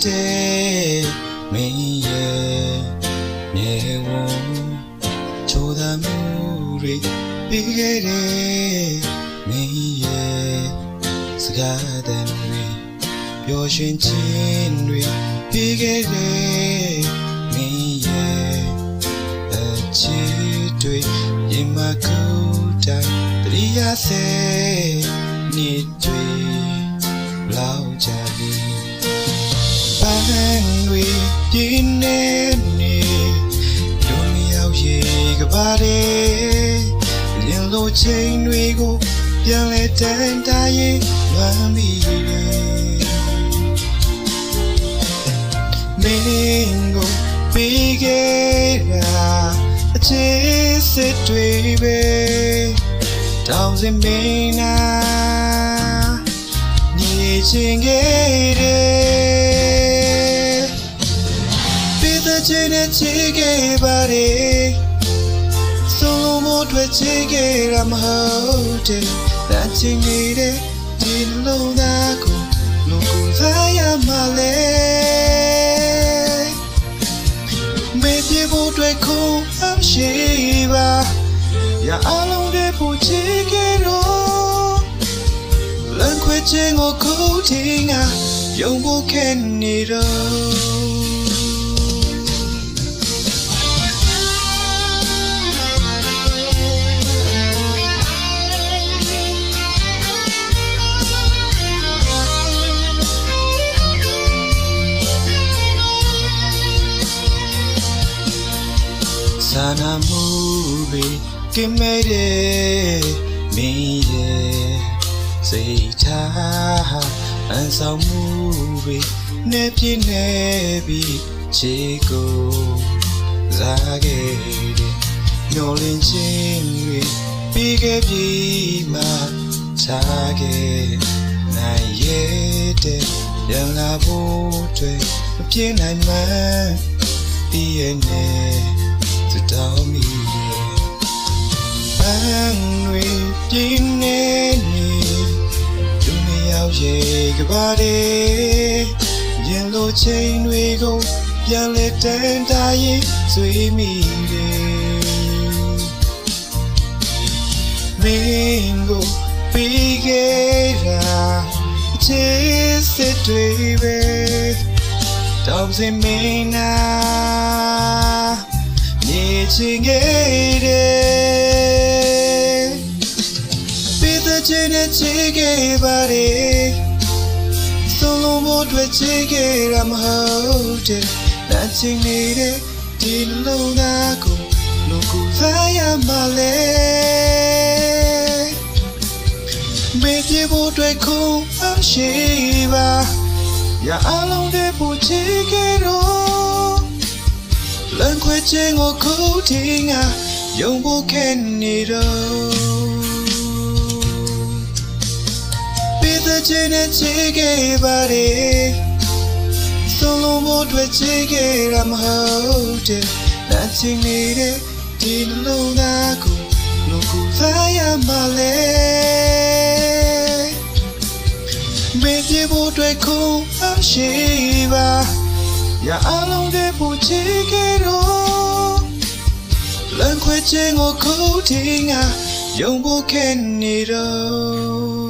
တဲ့မင်းရဲ့မြေဝံချိုးသားမှုတွေပြီးခဲ့တဲ့မင်းရဲ့စကားသံတွေပျော်ရွှင်ခြင်းတွေပြီးခဲ့တဲ့မင်းရဲ့အချစ်တွေရင်မကူတိုင်းတရိယာစေနေ့တွေလောက်ကြပြီပန်းတွေပြင်းနေနေဒုနီရောက်ရေကပါတဲ့လင်းလို့ချိန်တွေကိုပြန်လဲတန်တာရင်လွမ်းမိတယ်မင်းကိုပြီးခဲ့တာအချစ်စစ်တွေပဲတောင်းစင်မင်းနာညီချင်းခဲ့တယ်ပြီးတဲ့ချိန်နဲ့ချစ်ခဲ့ပါတယ်ဆုံးလုံးမတွေ့ချစ်ခဲ့ရမဟုတ်တယ်thatချင်းနေတဲ့ဒီလုံးသားကိုလူကိုစားရမှာလေမေးပြေဖို့တွေ့ခုံအရှိပါရအလုံးတွေပူချစ်ခဲ့တော့လမ်းခွဲခြင်းကိုခုတင်ကယုံဖို့ခဲ့နေတော့စာနာမှုတွေကင်းမဲ့တဲ့မင်းရဲ့စိတ်ထားအန်ဆောင်မှုတွေနဲ့ပြည့်နေပြီးချေကိုစားခဲ့တဲ့မျောလင်းခြင်းတွေပြီးခဲ့ပြီးမှထားခဲ့နိုင်ရဲ့တဲ့ပြန်လာဖို့တွေ့မပြေနိုင်မှပြီးရဲ့နဲ့တောင်းမိတယ်ပန်းတွေပြင်းနေနေသူနှစ်ယောက်ရေကပါတဲ့ရင်လိုချိန်တွေကိုပြန်လဲတန်တာရင်ဆွေးမိတယ်မင်းကိုပြီးခဲ့တာအချစ်စစ်တွေပဲတောင်းစင်မင်းနာချင်ခဲ့တယ်ပြီးတဲ့ချိန်နဲ့ချစ်ခဲ့ပါတယ်ဆုံးလုံးမတွေ့ချစ်ခဲ့ရမဟုတ်တယ်thatချင်းနေတဲ့ဒီလုံးသားကိုလူကိုစားရမှာလေမေးပြေဖို့တွေ့ခုံအရှိပါရအလုံးတွေပူချစ်ခဲ့တော့လမ်းခွဲခြင်းကိုခုတင်ကယုံဖို့ခဲ့နေတော့ပြီးတဲ့ချိန်နဲ့ချစ်ခဲ့ပါတယ်ဆုံးလုံးမတွေ့ချစ်ခဲ့ရမဟုတ်တယ်thatချင်းနေတဲ့ဒီလုံးသားကိုလူကိုစားရမှာလေမေးပြေဖို့တွေ့ခုံအရှိပါရအလုံးတွေပူချစ်ခဲ့တော့လမ်းခွဲခြင်းကိုခုတင်ကယုံဖို့ခဲ့နေတော့